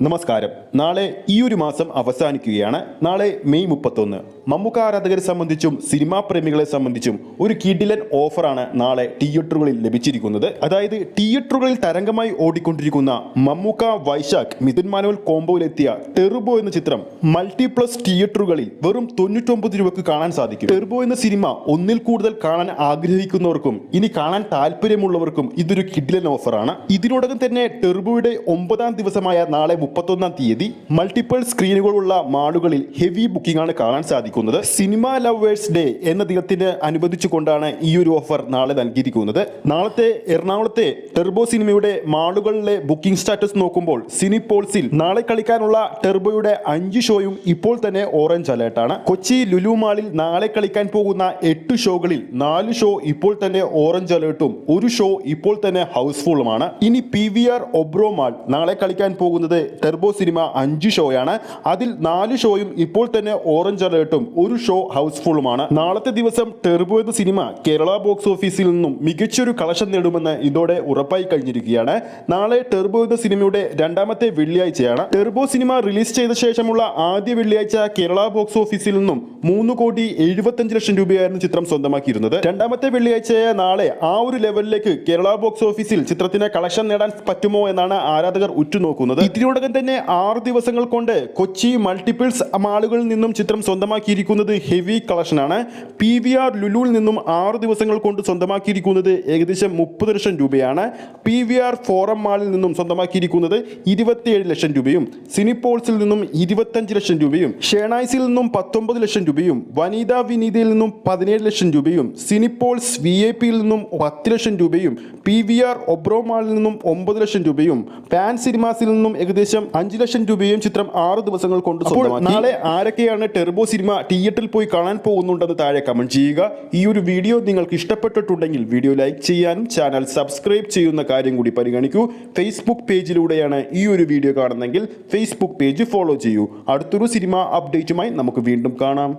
നമസ്കാരം. നാളെ ഈ ഒരു മാസം അവസാനിക്കുകയാണ്. നാളെ മെയ് 31. മമ്മൂക്ക ആരാധകരെ സംബന്ധിച്ചും സിനിമാ പ്രേമികളെ സംബന്ധിച്ചും ഒരു കിടിലൻ ഓഫറാണ് നാളെ തിയേറ്ററുകളിൽ ലഭിച്ചിരിക്കുന്നത്. അതായത് തിയേറ്ററുകളിൽ തരംഗമായി ഓടിക്കൊണ്ടിരിക്കുന്ന മമ്മൂക്ക വൈശാഖ് മിഥുൻ മാനുവൽ കോംബോയിലെത്തിയ ടെർബോ എന്ന ചിത്രം മൾട്ടിപ്ലസ് തിയേറ്ററുകളിൽ വെറും 99 രൂപയ്ക്ക് കാണാൻ സാധിക്കും. ടെർബോ എന്ന സിനിമ ഒന്നിൽ കൂടുതൽ കാണാൻ ആഗ്രഹിക്കുന്നവർക്കും ഇനി കാണാൻ താല്പര്യമുള്ളവർക്കും ഇതൊരു കിടിലൻ ഓഫറാണ്. ഇതിനോടകം തന്നെ ടെർബോയുടെ 9ാം ദിവസമായ നാളെ 31-ാം തീയതി മൾട്ടിപ്പിൾ സ്ക്രീനുകളുള്ള മാളുകളിൽ ഹെവി ബുക്കിംഗ് ആണ് കാണാൻ സാധിക്കുന്നത്. സിനിമ ലവേഴ്സ് ഡേ എന്ന ദിനത്തിന് അനുബന്ധിച്ചുകൊണ്ടാണ് ഈ ഒരു ഓഫർ നാളെ നൽകിയിരിക്കുന്നത്. നാളത്തെ എറണാകുളത്തെ ടെർബോ സിനിമയുടെ മാളുകളിലെ ബുക്കിംഗ് സ്റ്റാറ്റസ് നോക്കുമ്പോൾ സിനിപോൾസിൽ നാളെ കളിക്കാനുള്ള ടെർബോയുടെ 5 ഷോയും ഇപ്പോൾ തന്നെ ഓറഞ്ച് അലേർട്ടാണ്. കൊച്ചി ലുലു മാളിൽ നാളെ കളിക്കാൻ പോകുന്ന 8 ഷോകളിൽ 4 ഷോ ഇപ്പോൾ തന്നെ ഓറഞ്ച് അലേർട്ടും 1 ഷോ ഇപ്പോൾ തന്നെ ഹൗസ്ഫുള്ളുമാണ്. ഇനി PVR ഒബ്രോ മാൾ നാളെ കളിക്കാൻ പോകുന്നത് ടെർബോ സിനിമ 5 ഷോയാണ്. അതിൽ 4 ഷോയും ഇപ്പോൾ തന്നെ ഓറഞ്ച് അലേർട്ടും 1 ഷോ ഹൗസ്ഫുള്ളുമാണ്. നാളത്തെ ദിവസം ടെർബോ എന്ന സിനിമ കേരള ബോക്സ് ഓഫീസിൽ നിന്നും മികച്ചൊരു കളക്ഷൻ നേടുമെന്ന് ഇതോടെ ഉറപ്പായി കഴിഞ്ഞിരിക്കുകയാണ്. നാളെ ടെർബോ എന്ന സിനിമയുടെ 2ാമത്തെ വെള്ളിയാഴ്ചയാണ്. ടെർബോ സിനിമ റിലീസ് ചെയ്ത ശേഷമുള്ള ആദ്യ വെള്ളിയാഴ്ച കേരള ബോക്സ് ഓഫീസിൽ നിന്നും 3,75,00,000 രൂപയായിരുന്നു ചിത്രം സ്വന്തമാക്കിയിരുന്നത്. 2ാമത്തെ വെള്ളിയാഴ്ചയായ നാളെ ആ ഒരു ലെവലിലേക്ക് കേരള ബോക്സ് ഓഫീസിൽ ചിത്രത്തിന് കളക്ഷൻ നേടാൻ പറ്റുമോ എന്നാണ് ആരാധകർ ഉറ്റുനോക്കുന്നത്. ഇതിനോടകം തന്നെ 6 ദിവസങ്ങൾ കൊണ്ട് കൊച്ചി മൾട്ടിപ്പിൾസ് മാളുകളിൽ നിന്നും ചിത്രം സ്വന്തമാക്കിയിരിക്കുന്നത് ഹെവി കളക്ഷനാണ്. PVR ലുലുവിൽ നിന്നും 6 ദിവസങ്ങൾ കൊണ്ട് സ്വന്തമാക്കിയിരിക്കുന്നത് ഏകദേശം 30 ലക്ഷം രൂപയാണ്. PVR ഫോറം മാളിൽ നിന്നും സ്വന്തമാക്കിയിരിക്കുന്നത് 27 ലക്ഷം രൂപയും, സിനിപോൾസിൽ നിന്നും 25 ലക്ഷം രൂപയും, ഷേണായ്സിൽ നിന്നും 19 ലക്ഷം രൂപയും, വനിതാ വിനീതയിൽ നിന്നും 17 ലക്ഷം രൂപയും, സിനിപോൾസ് VIP-യിൽ നിന്നും 10 ലക്ഷം രൂപയും, PVR ഒബ്രോ മാളിൽ നിന്നും 9 ലക്ഷം രൂപയും, പാൻ സിനിമാസിൽ നിന്നും ഏകദേശം 5 ലക്ഷം രൂപയും ചിത്രം 6 ദിവസങ്ങൾ കൊണ്ട് സ്വന്തമാക്കി. നാളെ ആരൊക്കെയാണ് ടെർബോ സിനിമ തിയേറ്ററിൽ പോയി കാണാൻ പോകുന്നുണ്ടെന്ന് താഴെ കമന്റ് ചെയ്യുക. ഈ ഒരു വീഡിയോ നിങ്ങൾക്ക് ഇഷ്ടപ്പെട്ടിട്ടുണ്ടെങ്കിൽ വീഡിയോ ലൈക്ക് ചെയ്യാനും ചാനൽ സബ്സ്ക്രൈബ് ചെയ്യുന്ന കാര്യം കൂടി പരിഗണിക്കൂ. ഫേസ്ബുക്ക് പേജിലൂടെയാണ് ഈ ഒരു വീഡിയോ കാണുന്നതെങ്കിൽ ഫേസ്ബുക്ക് പേജ് ഫോളോ ചെയ്യൂ. അടുത്തൊരു സിനിമ അപ്ഡേറ്റുമായി നമുക്ക് വീണ്ടും കാണാം.